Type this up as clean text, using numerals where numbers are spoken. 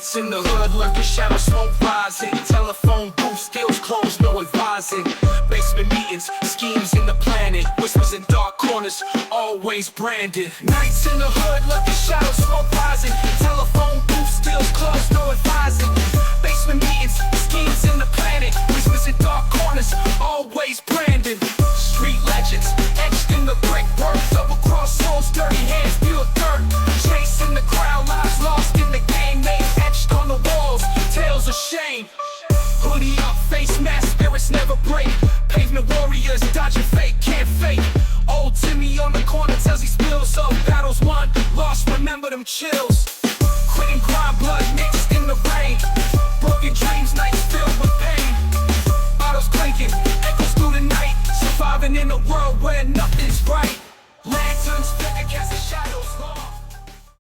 Nights in the hood, lurking shadow smoke rising. Telephone booth, skills closed, no advising. Basement meetings, schemes in the planet. Whispers in dark corners, always branded. Nights in the hood, lurking shadow smoke rising. Telephone booth, skills closed, no advising. Basement meetings, schemes in the planet. Whispers in dark corners, always branded. Street legends, etched in the brickwork. Double cross souls, dirty hands, pure dirt. Chasing the crowd, lives lost in the game. Name etched on the walls, tales of shame. Hoodie up, face mask, spirits never break. Pavement warriors, dodging fate, can't fake. Old Timmy on the corner tells he spills of battles won, lost, remember them chills. Quitting grind, blood mixed in the rain. Broken dreams, nights filled with pain. Bottles clinking, echoes through the night. Surviving in a world where nothing's right. Land to